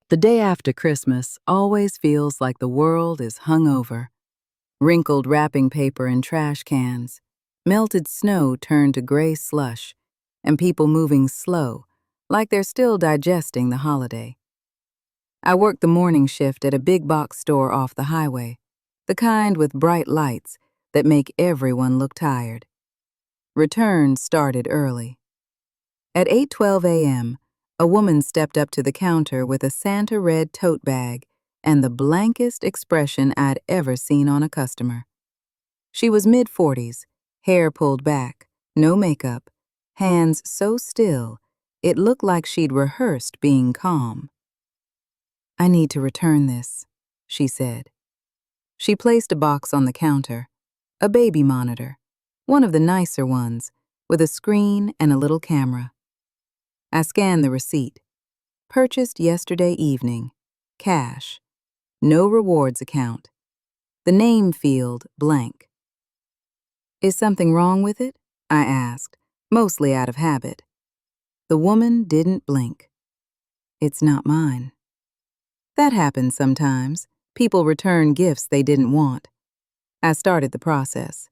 The day after Christmas always feels like the world is hung over. Wrinkled wrapping paper and trash cans, melted snow turned to gray slush, and people moving slow, like they're still digesting the holiday. I worked the morning shift at a big box store off the highway, the kind with bright lights that make everyone look tired. Returns started early. At 8:12 a.m., a woman stepped up to the counter with a Santa red tote bag and the blankest expression I'd ever seen on a customer. She was mid-40s, hair pulled back, no makeup, hands so still it looked like she'd rehearsed being calm. "I need to return this," she said. She placed a box on the counter, a baby monitor, one of the nicer ones, with a screen and a little camera. I scanned the receipt. Purchased yesterday evening. Cash. No rewards account. The name field blank. "Is something wrong with it?" I asked, mostly out of habit. The woman didn't blink. "It's not mine." That happens sometimes. People return gifts they didn't want. I started the process.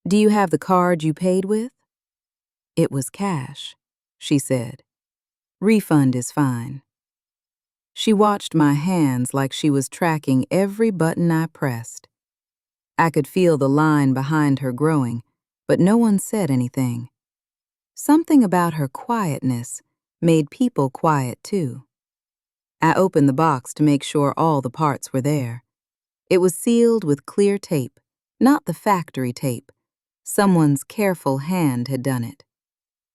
"Do you have the card you paid with?" "It was cash," she said. "Refund is fine." She watched my hands like she was tracking every button I pressed. I could feel the line behind her growing, but no one said anything. Something about her quietness made people quiet too. I opened the box to make sure all the parts were there. It was sealed with clear tape, not the factory tape. Someone's careful hand had done it.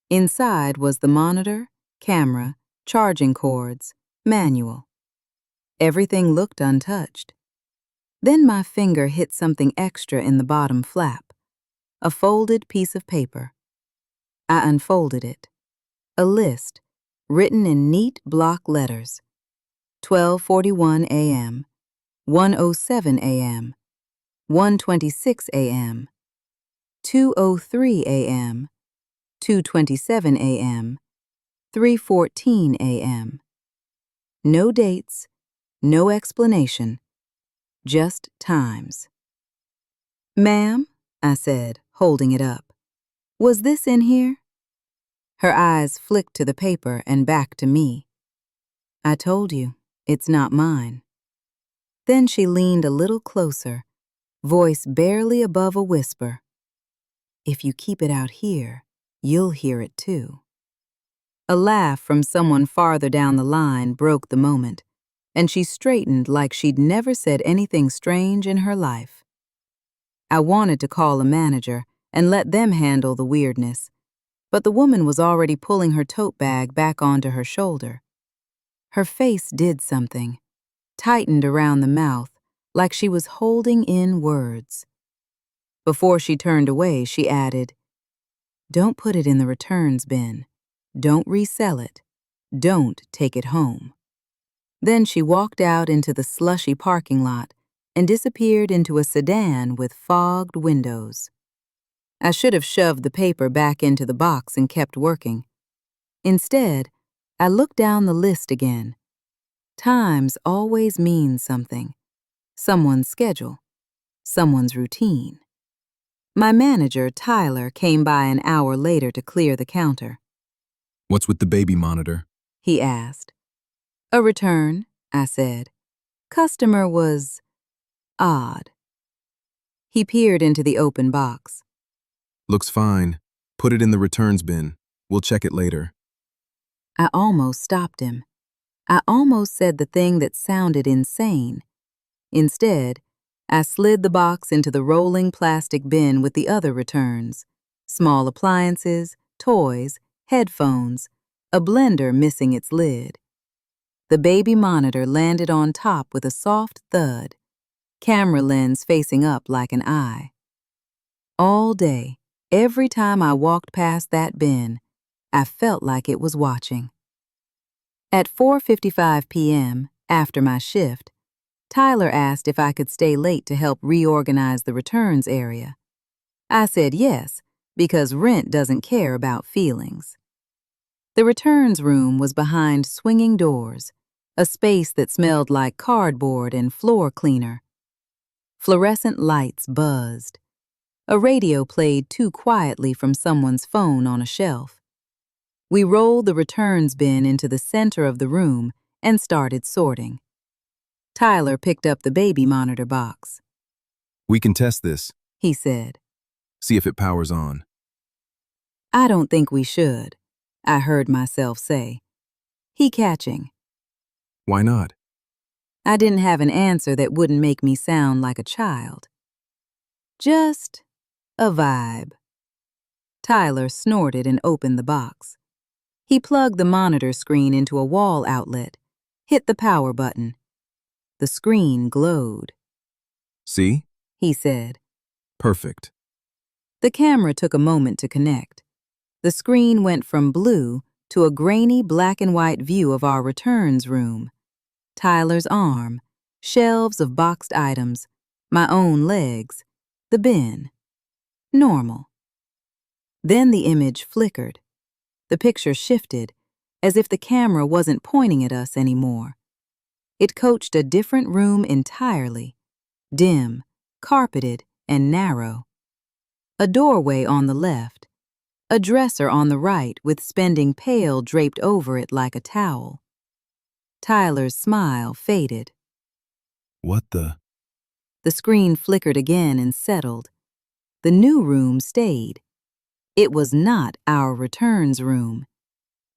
Inside was the monitor, camera, charging cords, manual. Everything looked untouched. Then my finger hit something extra in the bottom flap, a folded piece of paper. I unfolded it. A list, written in neat block letters. 12:41 a.m., 1:07 a.m., 1:26 a.m., 2:03 a.m., 2:27 a.m., 3:14 a.m. No dates, no explanation, just times. "Ma'am," I said, holding it up, "was this in here?" Her eyes flicked to the paper and back to me. "I told you, it's not mine." Then she leaned a little closer, voice barely above a whisper. "If you keep it out here, you'll hear it too." A laugh from someone farther down the line broke the moment, and she straightened like she'd never said anything strange in her life. I wanted to call a manager and let them handle the weirdness, but the woman was already pulling her tote bag back onto her shoulder. Her face did something, tightened around the mouth like she was holding in words. Before she turned away, she added, "Don't put it in the returns bin. Don't resell it. Don't take it home." Then she walked out into the slushy parking lot and disappeared into a sedan with fogged windows. I should have shoved the paper back into the box and kept working. Instead, I looked down the list again. Times always means something. Someone's schedule. Someone's routine. My manager, Tyler, came by an hour later to clear the counter. "What's with the baby monitor?" He asked. "A return," I said. "Customer was odd." He peered into the open box. "Looks fine. Put it in the returns bin. We'll check it later." I almost stopped him. I almost said the thing that sounded insane. Instead, I slid the box into the rolling plastic bin with the other returns. Small appliances, toys, headphones, a blender missing its lid. The baby monitor landed on top with a soft thud, camera lens facing up like an eye. All day, every time I walked past that bin, I felt like it was watching. At 4:55 p.m., after my shift, Tyler asked if I could stay late to help reorganize the returns area. I said yes, because rent doesn't care about feelings. The returns room was behind swinging doors, a space that smelled like cardboard and floor cleaner. Fluorescent lights buzzed. A radio played too quietly from someone's phone on a shelf. We rolled the returns bin into the center of the room and started sorting. Tyler picked up the baby monitor box. We can test this. He said. See if it powers on. I don't think we should, I heard myself say. He catching. Why not? I didn't have an answer that wouldn't make me sound like a child. Just a vibe. Tyler snorted and opened the box. He plugged the monitor screen into a wall outlet, hit the power button. The screen glowed. See? He said. Perfect. The camera took a moment to connect. The screen went from blue to a grainy black and white view of our returns room. Tyler's arm, shelves of boxed items, my own legs, the bin. Normal. Then the image flickered. The picture shifted, as if the camera wasn't pointing at us anymore. It coached a different room entirely, dim, carpeted, and narrow. A doorway on the left, a dresser on the right with spending pail draped over it like a towel. Tyler's smile faded. What the? The screen flickered again and settled. The new room stayed. It was not our returns room.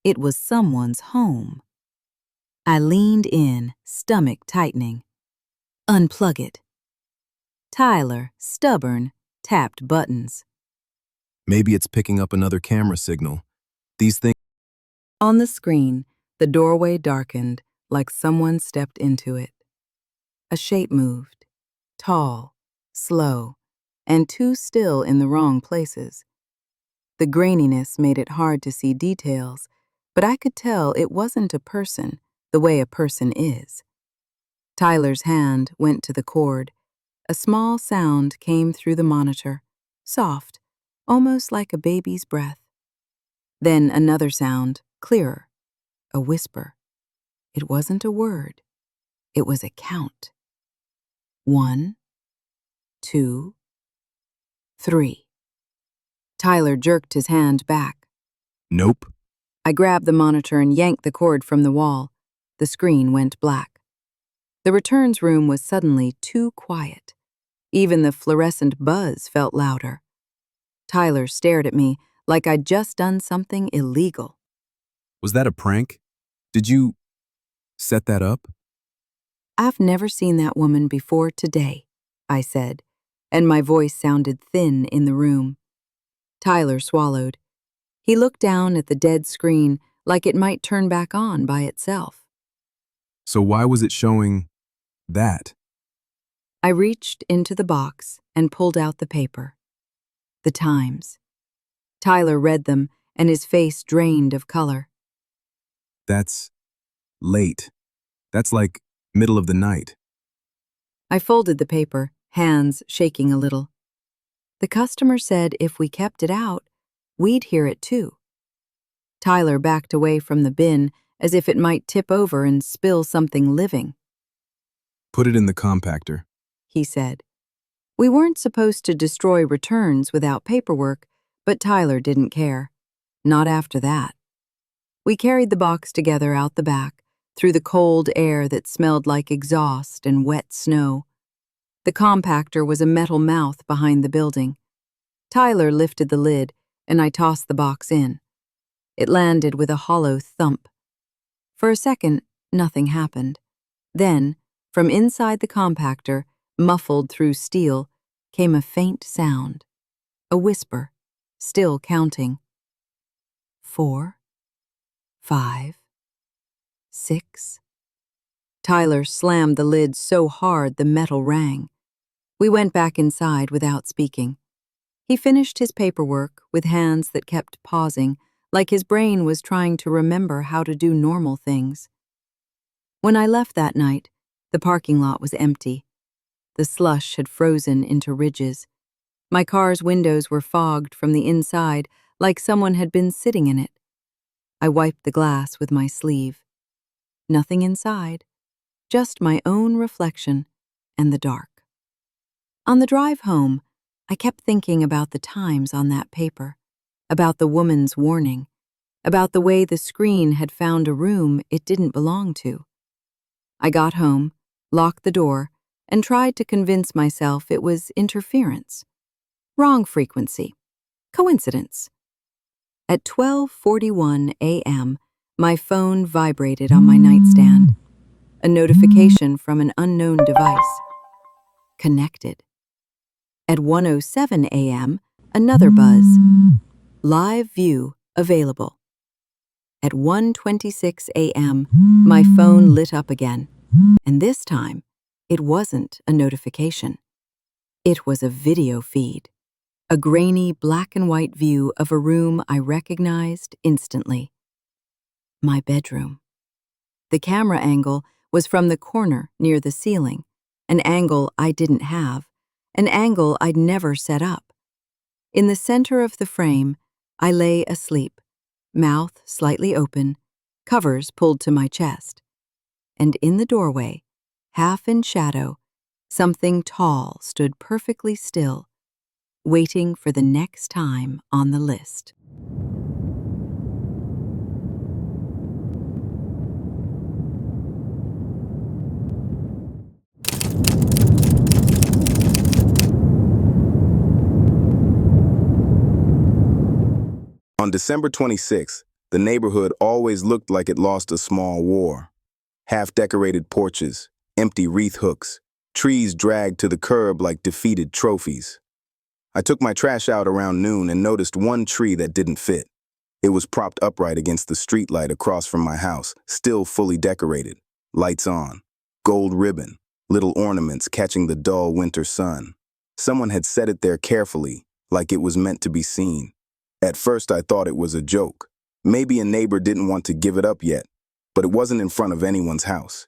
It was someone's home. I leaned in, stomach tightening. Unplug it. Tyler, stubborn, tapped buttons. Maybe it's picking up another camera signal. These things. On the screen, the doorway darkened like someone stepped into it. A shape moved, tall, slow, and too still in the wrong places. The graininess made it hard to see details, but I could tell it wasn't a person the way a person is. Tyler's hand went to the cord. A small sound came through the monitor, soft, almost like a baby's breath. Then another sound, clearer, a whisper. It wasn't a word. It was a count. 1, 2, 3. Tyler jerked his hand back. Nope. I grabbed the monitor and yanked the cord from the wall. The screen went black. The returns room was suddenly too quiet. Even the fluorescent buzz felt louder. Tyler stared at me like I'd just done something illegal. Was that a prank? Did you set that up? I've never seen that woman before today, I said, and my voice sounded thin in the room. Tyler swallowed. He looked down at the dead screen like it might turn back on by itself. So why was it showing that? I reached into the box and pulled out the paper. The times. Tyler read them, and his face drained of color. That's late. That's like middle of the night. I folded the paper, hands shaking a little. The customer said if we kept it out, we'd hear it too. Tyler backed away from the bin as if it might tip over and spill something living. Put it in the compactor, He said. We weren't supposed to destroy returns without paperwork, but Tyler didn't care. Not after that. We carried the box together out the back, through the cold air that smelled like exhaust and wet snow. The compactor was a metal mouth behind the building. Tyler lifted the lid, and I tossed the box in. It landed with a hollow thump. For a second, nothing happened. Then, from inside the compactor, muffled through steel, came a faint sound. A whisper, still counting. 4, 5, 6. Tyler slammed the lid so hard the metal rang. We went back inside without speaking. He finished his paperwork with hands that kept pausing, like his brain was trying to remember how to do normal things. When I left that night, the parking lot was empty. The slush had frozen into ridges. My car's windows were fogged from the inside, like someone had been sitting in it. I wiped the glass with my sleeve. nothing inside, just my own reflection and the dark. On the drive home, I kept thinking about the times on that paper, about the woman's warning, about the way the screen had found a room it didn't belong to. I got home, locked the door, and tried to convince myself it was interference. Wrong frequency. Coincidence. At 12:41 a.m., my phone vibrated on my nightstand. A notification from an unknown device. Connected. At 1:07 a.m., another buzz. Live view available. At 1:26 a.m., my phone lit up again, and this time, it wasn't a notification. It was a video feed, a grainy black and white view of a room I recognized instantly. My bedroom. The camera angle was from the corner near the ceiling, an angle I didn't have, an angle I'd never set up. In the center of the frame, I lay asleep, mouth slightly open, covers pulled to my chest. And in the doorway, half in shadow, something tall stood perfectly still, waiting for the next time on the list. On December 26th, the neighborhood always looked like it lost a small war. Half-decorated porches, empty wreath hooks, trees dragged to the curb like defeated trophies. I took my trash out around noon and noticed one tree that didn't fit. It was propped upright against the streetlight across from my house, still fully decorated. Lights on, gold ribbon, little ornaments catching the dull winter sun. Someone had set it there carefully, like it was meant to be seen. At first I thought it was a joke. Maybe a neighbor didn't want to give it up yet, but it wasn't in front of anyone's house.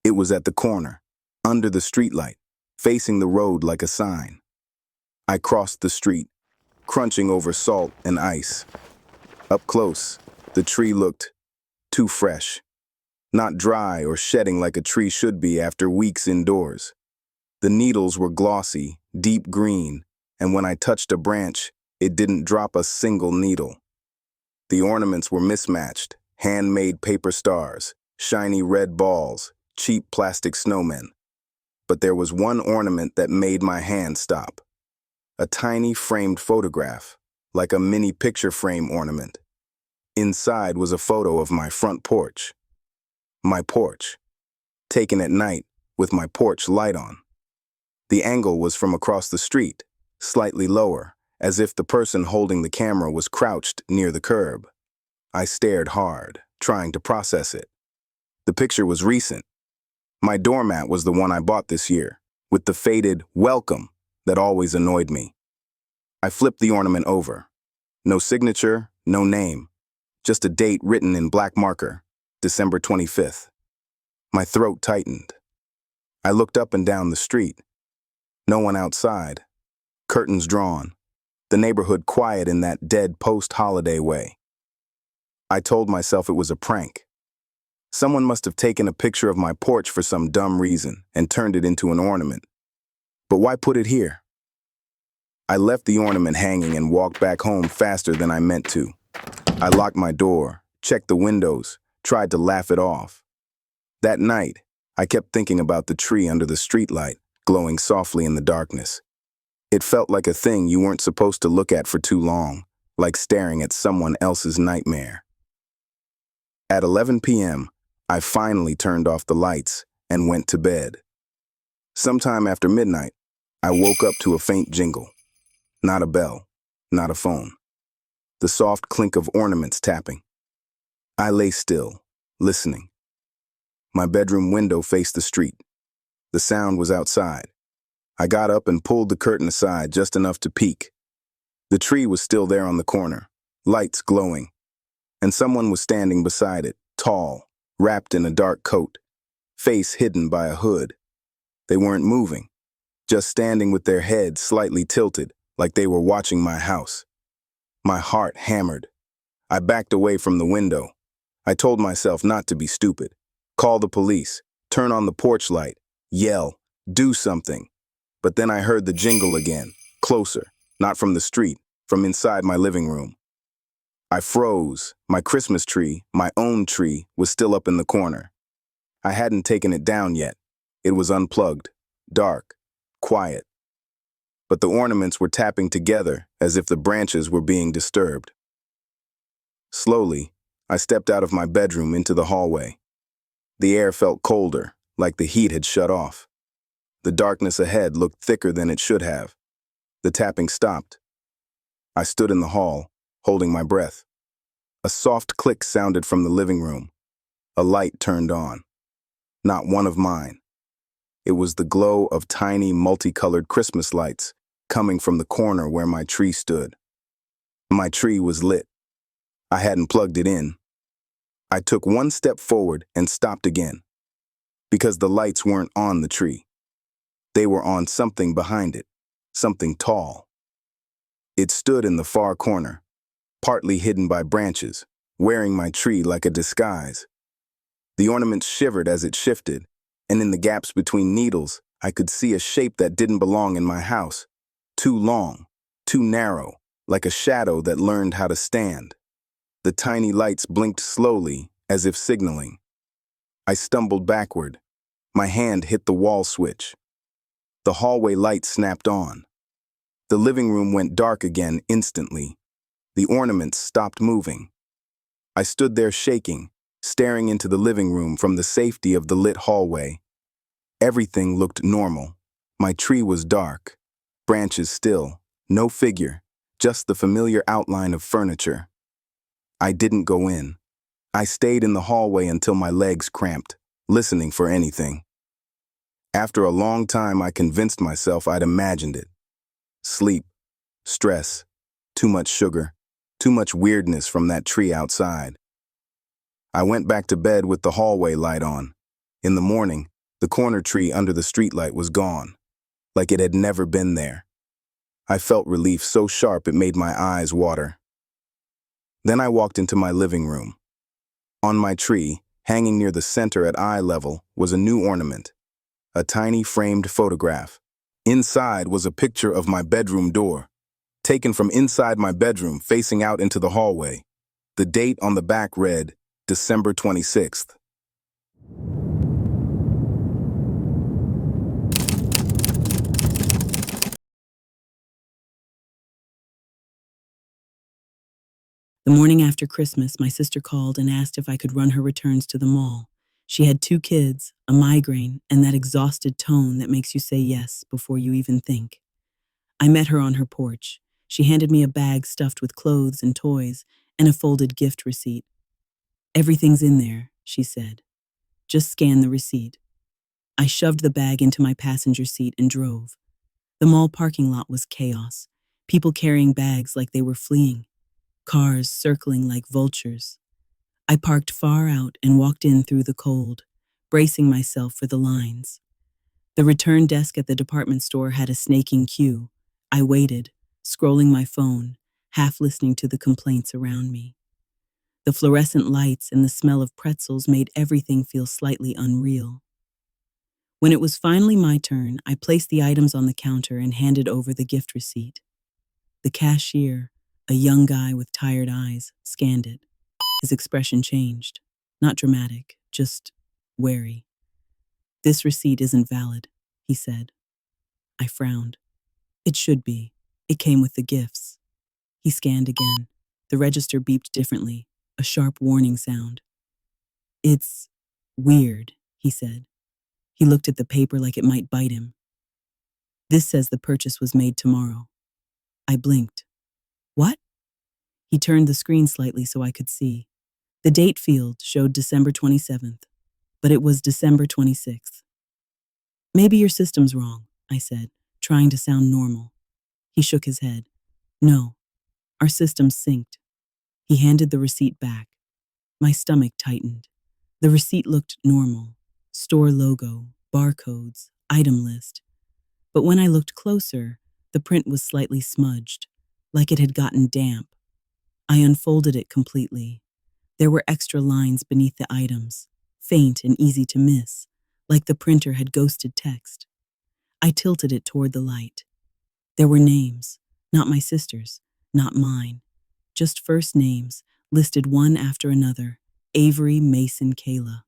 It was at the corner, under the streetlight, facing the road like a sign. I crossed the street, crunching over salt and ice. Up close, the tree looked too fresh, not dry or shedding like a tree should be after weeks indoors. The needles were glossy, deep green, and when I touched a branch, it didn't drop a single needle. The ornaments were mismatched, handmade paper stars, shiny red balls, cheap plastic snowmen. But there was one ornament that made my hand stop. A tiny framed photograph, like a mini picture frame ornament. Inside was a photo of my front porch. My porch, taken at night with my porch light on. The angle was from across the street, slightly lower, as if the person holding the camera was crouched near the curb. I stared hard, trying to process it. The picture was recent. My doormat was the one I bought this year, with the faded "welcome" that always annoyed me. I flipped the ornament over. No signature, no name, just a date written in black marker, December 25th. My throat tightened. I looked up and down the street. No one outside. Curtains drawn. The neighborhood quiet in that dead post-holiday way. I told myself it was a prank. Someone must have taken a picture of my porch for some dumb reason and turned it into an ornament. But why put it here? I left the ornament hanging and walked back home faster than I meant to. I locked my door, checked the windows, tried to laugh it off. That night, I kept thinking about the tree under the streetlight, glowing softly in the darkness. It felt like a thing you weren't supposed to look at for too long, like staring at someone else's nightmare. At 11 p.m., I finally turned off the lights and went to bed. Sometime after midnight, I woke up to a faint jingle. Not a bell, not a phone. The soft clink of ornaments tapping. I lay still, listening. My bedroom window faced the street. The sound was outside. I got up and pulled the curtain aside just enough to peek. The tree was still there on the corner, lights glowing, and someone was standing beside it, tall, wrapped in a dark coat, face hidden by a hood. They weren't moving, just standing with their heads slightly tilted, like they were watching my house. My heart hammered. I backed away from the window. I told myself not to be stupid. call the police, turn on the porch light, yell, do something. But then I heard the jingle again, closer, not from the street, from inside my living room. I froze. My Christmas tree, my own tree, was still up in the corner. I hadn't taken it down yet. It was unplugged, dark, quiet. But the ornaments were tapping together as if the branches were being disturbed. Slowly, I stepped out of my bedroom into the hallway. The air felt colder, like the heat had shut off. The darkness ahead looked thicker than it should have. The tapping stopped. I stood in the hall, holding my breath. A soft click sounded from the living room. A light turned on. Not one of mine. It was the glow of tiny, multicolored Christmas lights coming from the corner where my tree stood. My tree was lit. I hadn't plugged it in. I took one step forward and stopped again, because the lights weren't on the tree. They were on something behind it, something tall. It stood in the far corner, partly hidden by branches, wearing my tree like a disguise. The ornaments shivered as it shifted, and in the gaps between needles, I could see a shape that didn't belong in my house. Too long, too narrow, like a shadow that learned how to stand. The tiny lights blinked slowly, as if signaling. I stumbled backward. My hand hit the wall switch. The hallway light snapped on. The living room went dark again instantly. The ornaments stopped moving. I stood there shaking, staring into the living room from the safety of the lit hallway. Everything looked normal. My tree was dark, branches still, no figure, just the familiar outline of furniture. I didn't go in. I stayed in the hallway until my legs cramped, listening for anything. After a long time, I convinced myself I'd imagined it. Sleep, stress, too much sugar, too much weirdness from that tree outside. I went back to bed with the hallway light on. In the morning, the corner tree under the streetlight was gone, like it had never been there. I felt relief so sharp it made my eyes water. Then I walked into my living room. On my tree, hanging near the center at eye level, was a new ornament, a tiny framed photograph. Inside was a picture of my bedroom door, taken from inside my bedroom facing out into the hallway. The date on the back read, December 26th. The morning after Christmas, my sister called and asked if I could run her returns to the mall. She had 2 kids, a migraine, and that exhausted tone that makes you say yes before you even think. I met her on her porch. She handed me a bag stuffed with clothes and toys and a folded gift receipt. "Everything's in there," she said. "Just scan the receipt." I shoved the bag into my passenger seat and drove. The mall parking lot was chaos. People carrying bags like they were fleeing. Cars circling like vultures. I parked far out and walked in through the cold, bracing myself for the lines. The return desk at the department store had a snaking queue. I waited, scrolling my phone, half listening to the complaints around me. The fluorescent lights and the smell of pretzels made everything feel slightly unreal. When it was finally my turn, I placed the items on the counter and handed over the gift receipt. The cashier, a young guy with tired eyes, scanned it. His expression changed. Not dramatic, just wary. "This receipt isn't valid," he said. I frowned. "It should be. It came with the gifts." He scanned again. The register beeped differently, a sharp warning sound. "It's weird," he said. He looked at the paper like it might bite him. "This says the purchase was made tomorrow." I blinked. "What?" He turned the screen slightly so I could see. The date field showed December 27th, but it was December 26th. "Maybe your system's wrong," I said, trying to sound normal. He shook his head. "No, our system's synced." He handed the receipt back. My stomach tightened. The receipt looked normal. Store logo, barcodes, item list. But when I looked closer, the print was slightly smudged, like it had gotten damp. I unfolded it completely. There were extra lines beneath the items. faint and easy to miss, like the printer had ghosted text. I tilted it toward the light. There were names, not my sister's, not mine, just first names, listed one after another: Avery, Mason, Kayla.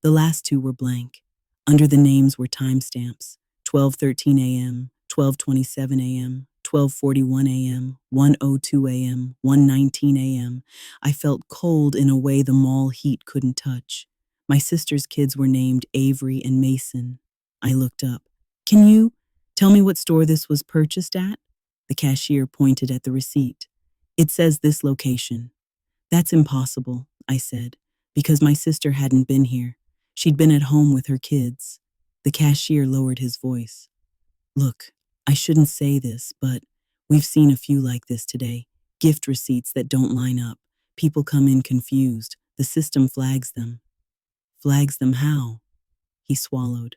The last two were blank. Under the names were timestamps: 12:13 a.m., 12:27 a.m., 12:41 a.m., 1:02 a.m., 1:19 a.m. I felt cold in a way the mall heat couldn't touch. My sister's kids were named Avery and Mason. I looked up. "Can you tell me what store this was purchased at?" The cashier pointed at the receipt. "It says this location." "That's impossible," I said, because my sister hadn't been here. She'd been at home with her kids. The cashier lowered his voice. "Look, I shouldn't say this, but we've seen a few like this today. Gift receipts that don't line up. People come in confused. The system flags them." "Flags them how?" He swallowed.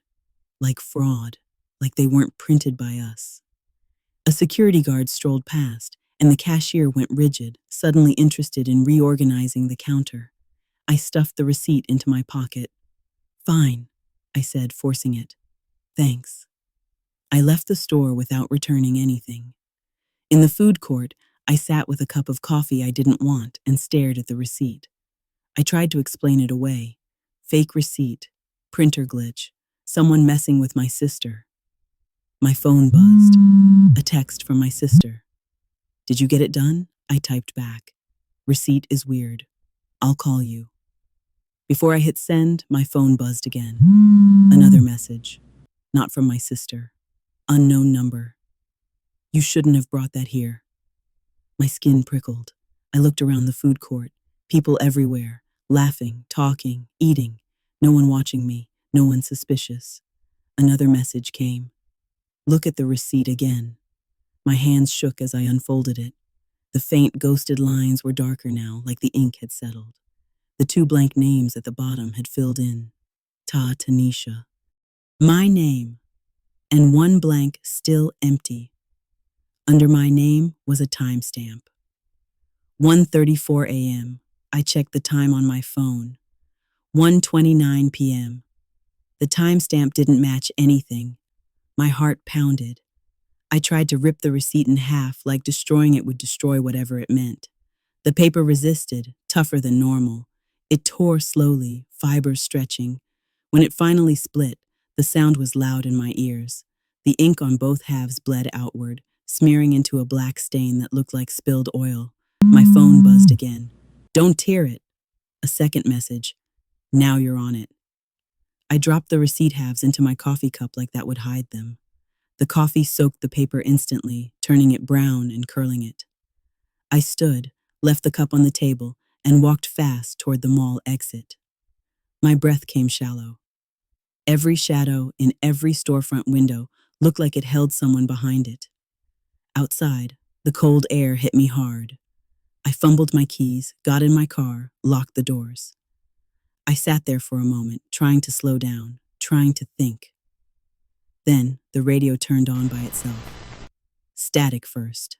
"Like fraud. Like they weren't printed by us." A security guard strolled past, and the cashier went rigid, suddenly interested in reorganizing the counter. I stuffed the receipt into my pocket. "Fine," I said, forcing it. "Thanks." I left the store without returning anything. In the food court, I sat with a cup of coffee I didn't want and stared at the receipt. I tried to explain it away. Fake receipt, printer glitch, someone messing with my sister. My phone buzzed. A text from my sister. "Did you get it done?" I typed back. "Receipt is weird. I'll call you." Before I hit send, my phone buzzed again. Another message. Not from my sister. Unknown number. "You shouldn't have brought that here." My skin prickled. I looked around the food court. People everywhere, laughing, talking, eating. No one watching me, no one suspicious. Another message came. "Look at the receipt again." My hands shook as I unfolded it. The faint, ghosted lines were darker now, like the ink had settled. The two blank names at the bottom had filled in. Tanisha. My name. And one blank still empty. Under my name was a timestamp. 1:34 a.m. I checked the time on my phone. 1:29 p.m. The timestamp didn't match anything. My heart pounded. I tried to rip the receipt in half, like destroying it would destroy whatever it meant. The paper resisted, tougher than normal. It tore slowly, fibers stretching. When it finally split, the sound was loud in my ears. The ink on both halves bled outward, smearing into a black stain that looked like spilled oil. My phone buzzed again. "Don't tear it." A second message. "Now you're on it." I dropped the receipt halves into my coffee cup like that would hide them. The coffee soaked the paper instantly, turning it brown and curling it. I stood, left the cup on the table, and walked fast toward the mall exit. My breath came shallow. Every shadow in every storefront window looked like it held someone behind it. Outside, the cold air hit me hard. I fumbled my keys, got in my car, locked the doors. I sat there for a moment, trying to slow down, trying to think. Then the radio turned on by itself. Static first.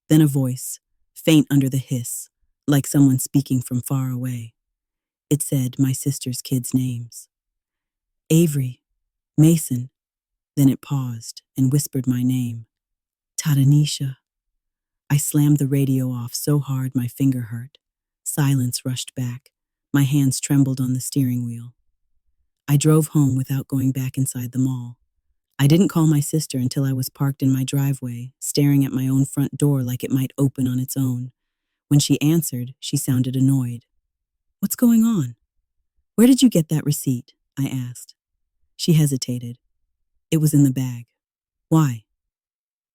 Then a voice, faint under the hiss, like someone speaking from far away. It said my sister's kids' names. Avery, Mason. Then it paused and whispered my name. Tanisha. I slammed the radio off so hard my finger hurt. Silence rushed back. My hands trembled on the steering wheel. I drove home without going back inside the mall. I didn't call my sister until I was parked in my driveway, staring at my own front door like it might open on its own. When she answered, she sounded annoyed. "What's going on?" "Where did you get that receipt?" I asked. She hesitated. "It was in the bag." "Why?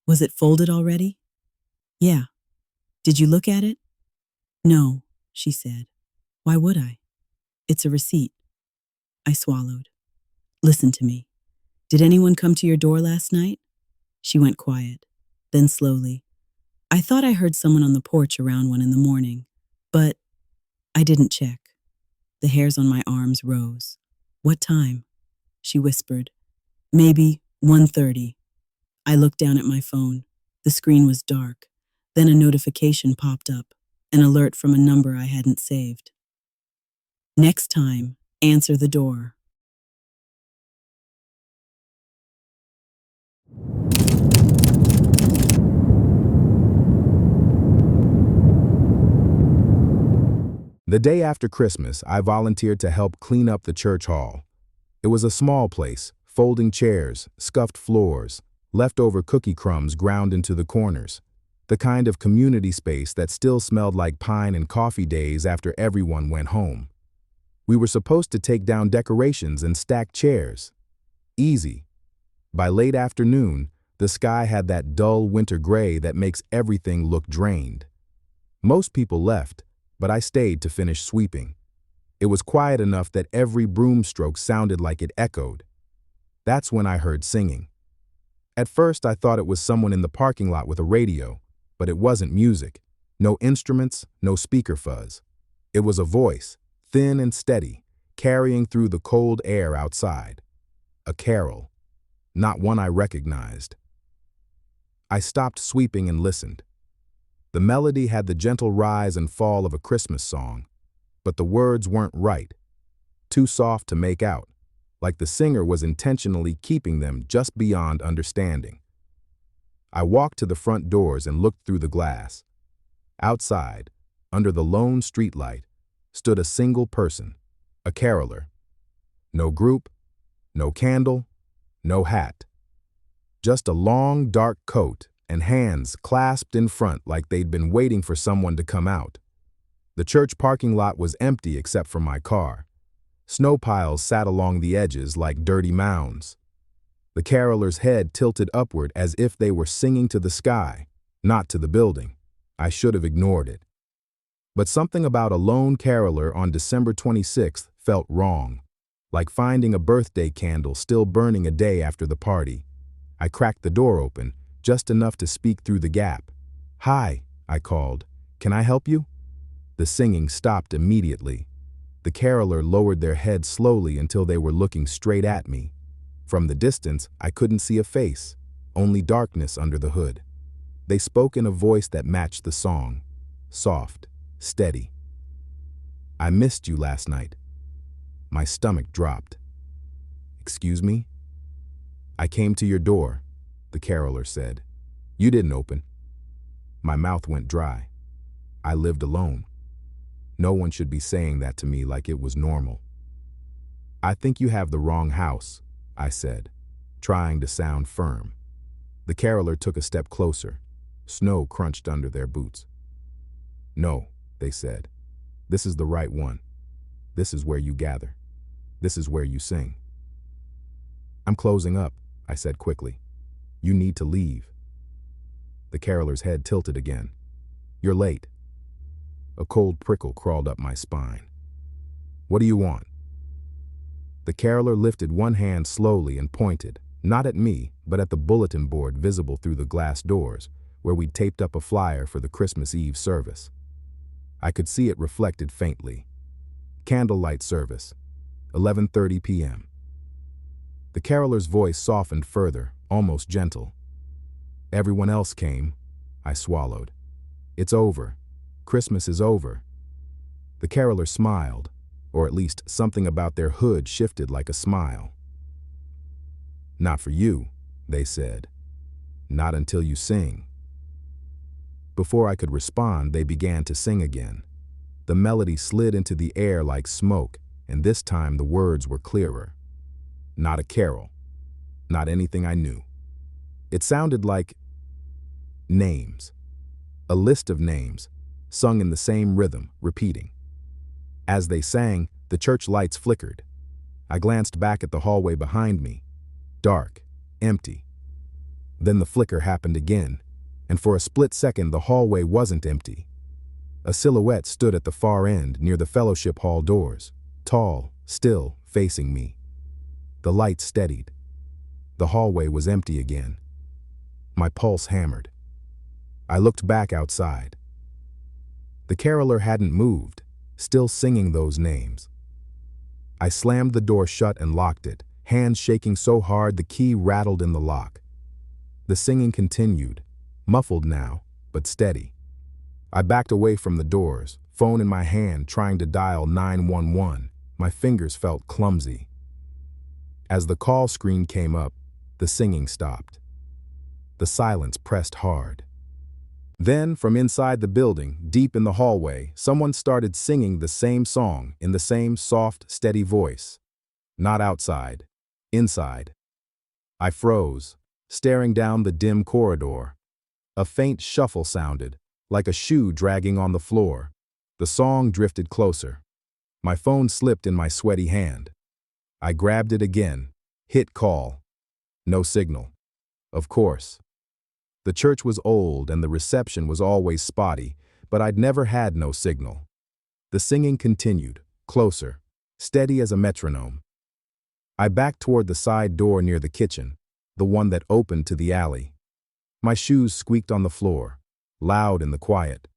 Was it folded already?" "Yeah." "Did you look at it?" "No," she said. "Why would I? It's a receipt." I swallowed. "Listen to me. Did anyone come to your door last night?" She went quiet. Then slowly. "I thought I heard someone on the porch around 1 in the morning, but I didn't check." The hairs on my arms rose. "What time?" She whispered. "Maybe 1:30. I looked down at my phone. The screen was dark. Then a notification popped up, an alert from a number I hadn't saved. "Next time, Answer the door. The day after Christmas, I volunteered to help clean up the church hall. It was a small place, folding chairs, scuffed floors, leftover cookie crumbs ground into the corners. The kind of community space that still smelled like pine and coffee days after everyone went home. We were supposed to take down decorations and stack chairs. Easy. By late afternoon, the sky had that dull winter gray that makes everything look drained. Most people left, but I stayed to finish sweeping. It was quiet enough that every broom stroke sounded like it echoed. That's when I heard singing. At first, I thought it was someone in the parking lot with a radio, but it wasn't music. No instruments, no speaker fuzz. It was a voice, thin and steady, carrying through the cold air outside. A carol, not one I recognized. I stopped sweeping and listened. The melody had the gentle rise and fall of a Christmas song, but the words weren't right. Too soft to make out, like the singer was intentionally keeping them just beyond understanding. I walked to the front doors and looked through the glass. Outside, under the lone streetlight, stood a single person, a caroler. No group, no candle, no hat. Just a long, dark coat and hands clasped in front like they'd been waiting for someone to come out. The church parking lot was empty except for my car. Snow piles sat along the edges like dirty mounds. The caroler's head tilted upward as if they were singing to the sky, not to the building. I should have ignored it. But something about a lone caroler on December 26th felt wrong, like finding a birthday candle still burning a day after the party. I cracked the door open, just enough to speak through the gap. "Hi," I called. "Can I help you?" The singing stopped immediately. The caroler lowered their head slowly until they were looking straight at me. From the distance, I couldn't see a face, only darkness under the hood. They spoke in a voice that matched the song, soft, steady. "I missed you last night." My stomach dropped. "Excuse me?" "I came to your door," the caroler said. "You didn't open." My mouth went dry. I lived alone. No one should be saying that to me like it was normal. "I think you have the wrong house," I said, trying to sound firm. The caroler took a step closer. Snow crunched under their boots. "No," they said. "This is the right one. This is where you gather. This is where you sing." "I'm closing up," I said quickly. "You need to leave." The caroler's head tilted again. "You're late." A cold prickle crawled up my spine. "What do you want?" The caroler lifted one hand slowly and pointed, not at me, but at the bulletin board visible through the glass doors, where we'd taped up a flyer for the Christmas Eve service. I could see it reflected faintly. Candlelight service, 11:30 p.m. The caroler's voice softened further, almost gentle. "Everyone else came," I swallowed. "It's over. Christmas is over." The caroler smiled, or at least something about their hood shifted like a smile. "Not for you," they said. "Not until you sing." Before I could respond, they began to sing again. The melody slid into the air like smoke, and this time the words were clearer. Not a carol. Not anything I knew. It sounded like names. A list of names, sung in the same rhythm, repeating. As they sang, the church lights flickered. I glanced back at the hallway behind me. Dark, empty. Then the flicker happened again, and for a split second the hallway wasn't empty. A silhouette stood at the far end near the fellowship hall doors, tall, still, facing me. The light steadied. The hallway was empty again. My pulse hammered. I looked back outside. The caroler hadn't moved, still singing those names. I slammed the door shut and locked it, hands shaking so hard the key rattled in the lock. The singing continued, muffled now, but steady. I backed away from the doors, phone in my hand, trying to dial 911, My fingers felt clumsy. As the call screen came up, the singing stopped. The silence pressed hard. Then, from inside the building, deep in the hallway, someone started singing the same song in the same soft, steady voice. Not outside, inside. I froze, staring down the dim corridor. A faint shuffle sounded, like a shoe dragging on the floor. The song drifted closer. My phone slipped in my sweaty hand. I grabbed it again, hit call. No signal. Of course. The church was old and the reception was always spotty, but I'd never had no signal. The singing continued, closer, steady as a metronome. I backed toward the side door near the kitchen, the one that opened to the alley. My shoes squeaked on the floor, loud in the quiet.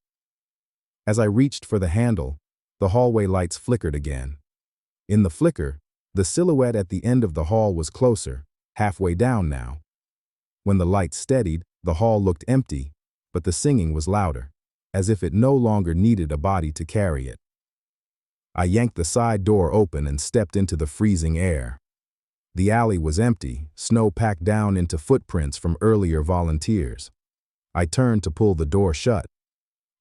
As I reached for the handle, the hallway lights flickered again. In the flicker, the silhouette at the end of the hall was closer, halfway down now. When the light steadied, the hall looked empty, but the singing was louder, as if it no longer needed a body to carry it. I yanked the side door open and stepped into the freezing air. The alley was empty, snow packed down into footprints from earlier volunteers. I turned to pull the door shut,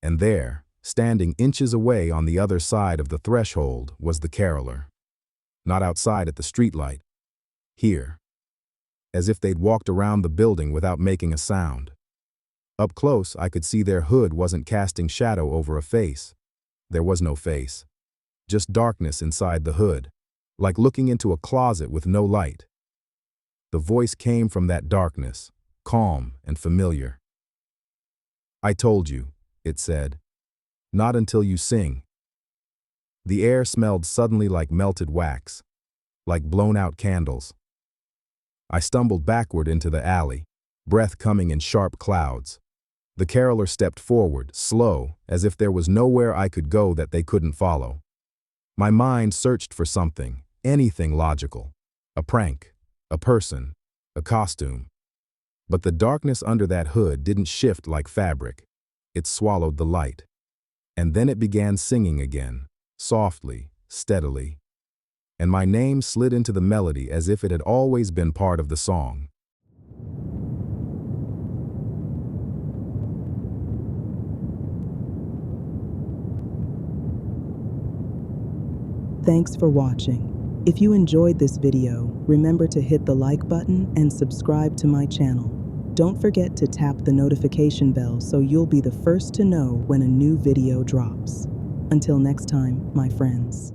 and there, standing inches away on the other side of the threshold, was the caroler. Not outside at the streetlight. Here. As if they'd walked around the building without making a sound. Up close, I could see their hood wasn't casting shadow over a face. There was no face. Just darkness inside the hood, like looking into a closet with no light. The voice came from that darkness, calm and familiar. "I told you," it said. "Not until you sing." The air smelled suddenly like melted wax, like blown-out candles. I stumbled backward into the alley, breath coming in sharp clouds. The caroler stepped forward, slow, as if there was nowhere I could go that they couldn't follow. My mind searched for something, anything logical. A prank, a person, a costume. But the darkness under that hood didn't shift like fabric. It swallowed the light. And then it began singing again, softly, steadily. And my name slid into the melody as if it had always been part of the song. Thanks for watching. If you enjoyed this video, remember to hit the like button and subscribe to my channel. Don't forget to tap the notification bell so you'll be the first to know when a new video drops. Until next time, my friends.